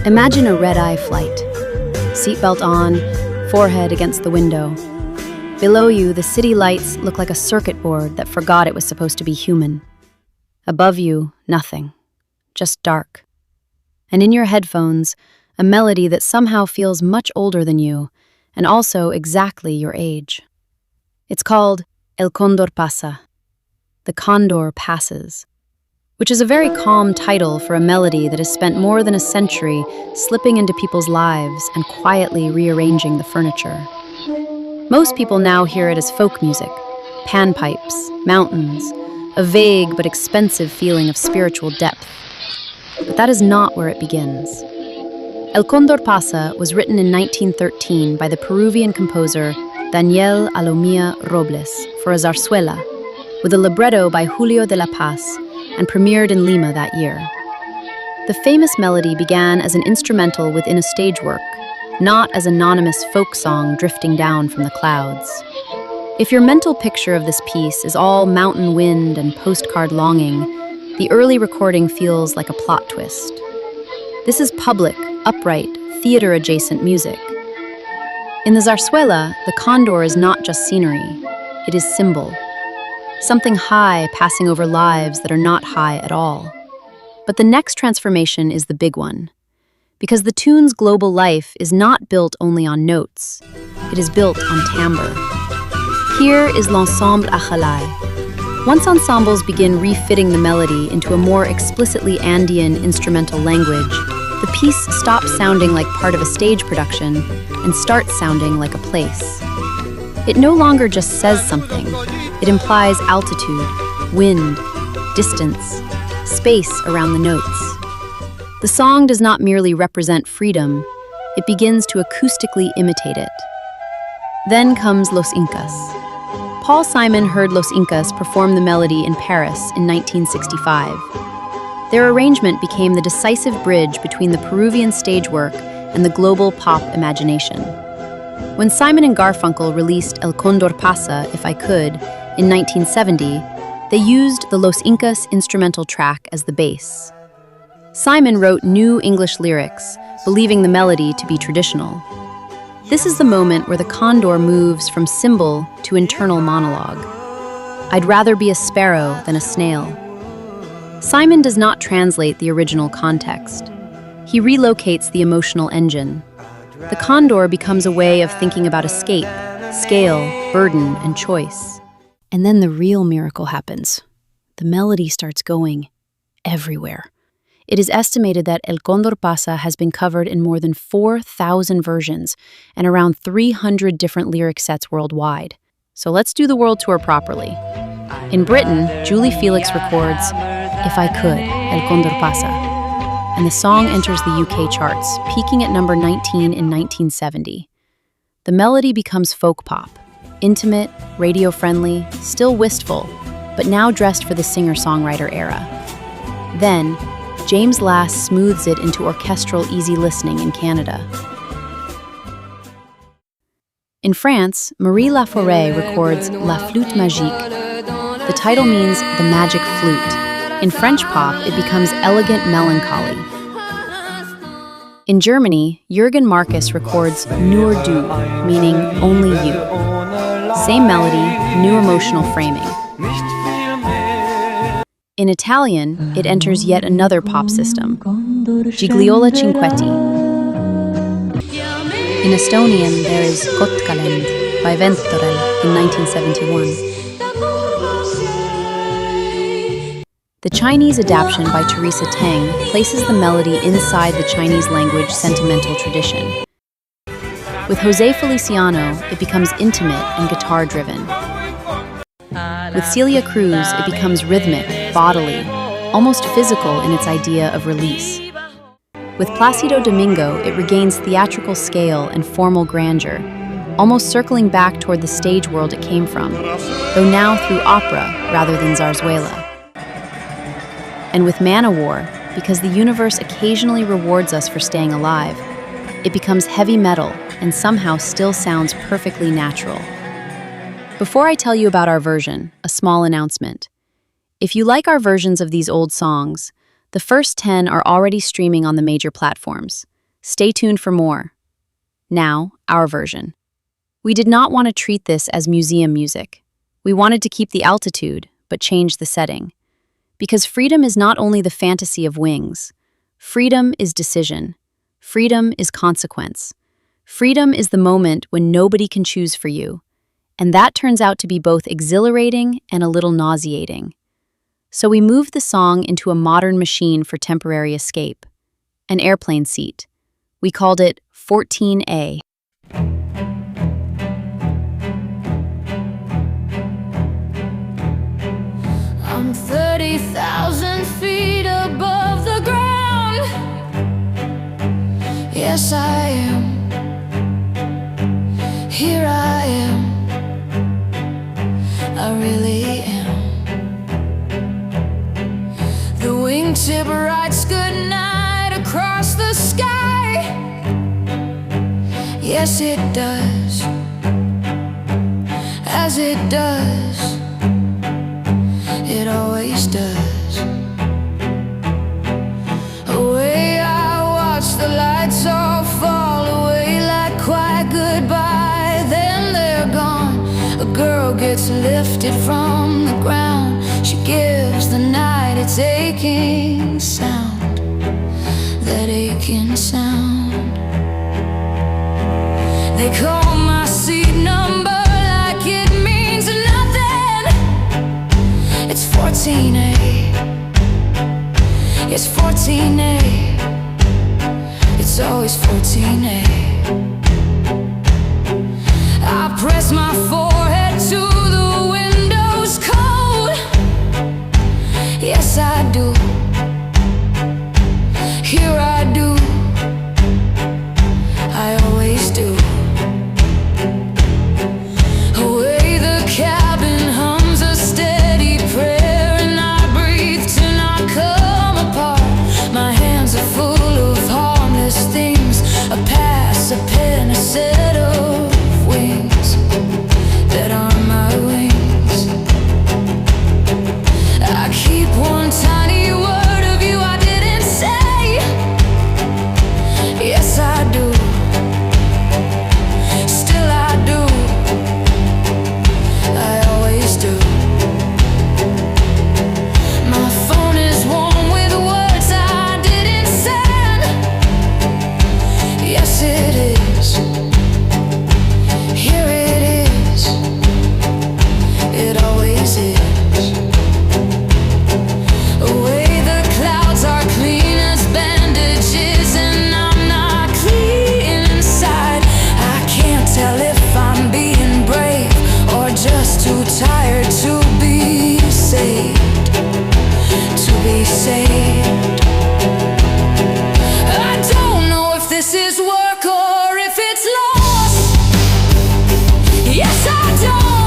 Imagine a red-eye flight. Seatbelt on, forehead against the window. Below you, the city lights look like a circuit board that forgot it was supposed to be human. Above you, nothing. Just dark. And in your headphones, a melody that somehow feels much older than you, and also exactly your age. It's called El Cóndor Pasa, the Condor Passes, which is a very calm title for a melody that has spent more than a century slipping into people's lives and quietly rearranging the furniture. Most people now hear it as folk music, panpipes, mountains, a vague but expensive feeling of spiritual depth. But that is not where it begins. El Cóndor Pasa was written in 1913 by the Peruvian composer Daniel Alomía Robles for a zarzuela, with a libretto by Julio de la Paz, and premiered in Lima that year. The famous melody began as an instrumental within a stage work, not as anonymous folk song drifting down from the clouds. If your mental picture of this piece is all mountain wind and postcard longing, the early recording feels like a plot twist. This is public, upright, theater-adjacent music. In the zarzuela, the condor is not just scenery, it is symbol. Something high passing over lives that are not high at all. But the next transformation is the big one, because the tune's global life is not built only on notes, it is built on timbre. Here is l'ensemble achalai. Once ensembles begin refitting the melody into a more explicitly Andean instrumental language, the piece stops sounding like part of a stage production and starts sounding like a place. It no longer just says something, it implies altitude, wind, distance, space around the notes. The song does not merely represent freedom, it begins to acoustically imitate it. Then comes Los Incas. Paul Simon heard Los Incas perform the melody in Paris in 1965. Their arrangement became the decisive bridge between the Peruvian stage work and the global pop imagination. When Simon and Garfunkel released El Cóndor Pasa, If I Could, in 1970, they used the Los Incas instrumental track as the base. Simon wrote new English lyrics, believing the melody to be traditional. This is the moment where the condor moves from symbol to internal monologue. I'd rather be a sparrow than a snail. Simon does not translate the original context. He relocates the emotional engine. The condor becomes a way of thinking about escape, scale, burden, and choice. And then the real miracle happens. The melody starts going everywhere. It is estimated that El Cóndor Pasa has been covered in more than 4,000 versions and around 300 different lyric sets worldwide. So let's do the world tour properly. In Britain, Julie Felix records If I Could, El Cóndor Pasa, and the song enters the UK charts, peaking at number 19 in 1970. The melody becomes folk pop, intimate, radio-friendly, still wistful, but now dressed for the singer-songwriter era. Then, James Last smooths it into orchestral easy listening in Canada. In France, Marie Laforêt records La Flûte Magique. The title means the magic flute. In French pop, it becomes elegant melancholy. In Germany, Jürgen Marcus records Nur du, meaning only you. Same melody, new emotional framing. In Italian, it enters yet another pop system, Gigliola Cinquetti. In Estonian, there is Kotkalind by Ventorel in 1971. The Chinese adaptation by Teresa Teng places the melody inside the Chinese language sentimental tradition. With Jose Feliciano, it becomes intimate and guitar-driven. With Celia Cruz, it becomes rhythmic, bodily, almost physical in its idea of release. With Plácido Domingo, it regains theatrical scale and formal grandeur, almost circling back toward the stage world it came from, though now through opera rather than zarzuela. And with Man o' War, because the universe occasionally rewards us for staying alive, it becomes heavy metal and somehow still sounds perfectly natural. Before I tell you about our version, a small announcement. If you like our versions of these old songs, the first 10 are already streaming on the major platforms. Stay tuned for more. Now, our version. We did not want to treat this as museum music. We wanted to keep the altitude, but change the setting. Because freedom is not only the fantasy of wings. Freedom is decision. Freedom is consequence. Freedom is the moment when nobody can choose for you. And that turns out to be both exhilarating and a little nauseating. So we moved the song into a modern machine for temporary escape, an airplane seat. We called it 14A. I'm 30,000 feet above the ground. Yes, I am. Here I am. I really am. The wingtip writes goodnight across the sky. Yes, it does. As it does. It always does. Away I watch the lights all fall away like quiet goodbye. Then they're gone. A girl gets lifted from the ground. She gives the night its aching sound. That aching sound. They call my seat number like it means nothing. It's 14A. It's 14A. It's always 14A. I press my forehead to the window's cold. Yes, I do. Here I do. I always do. Away the cabin hums a steady prayer, and I breathe to not come apart. My hands are full of harmless things, a pass, a pen, a set of wings that are my wings. I keep one tiny word of you I didn't say. Yes, I do. Still I do. I always do. My phone is warm with words I didn't send. Yes, it is. Here it is. It always is. Away the clouds are clean as bandages, and I'm not clean inside. I can't tell if I'm being brave or just too tired to be saved. To be saved. I don't know if this is work or if it's lost. Yes, I don't.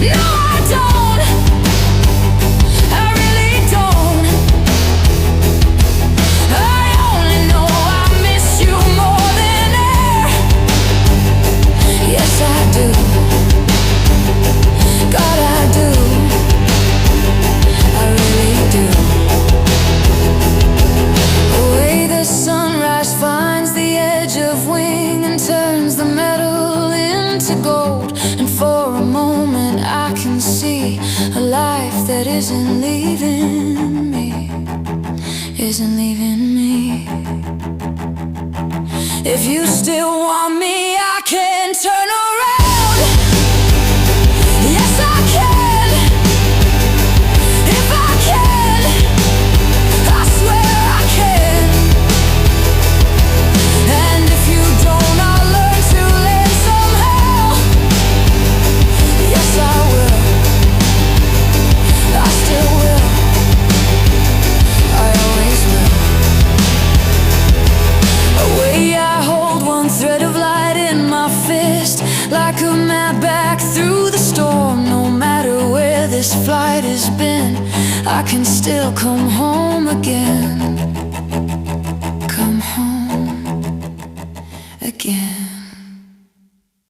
No, I don't. I really don't. I only know I miss you more than air. Yes, I do. God, I do. I really do. Away the sunrise finds the edge of wing and turns the metal into gold. And for a moment I can see a life that isn't leaving me. Isn't leaving me. If you still want me, I can turn around. Yes, I can. If I can, I swear I can. And if you don't, I'll learn to live somehow. Yes, I will. I still will. I always will. Away I hold one thread of light in my fist, like a map back through the storm. No matter where this flight has been, I can still come home again.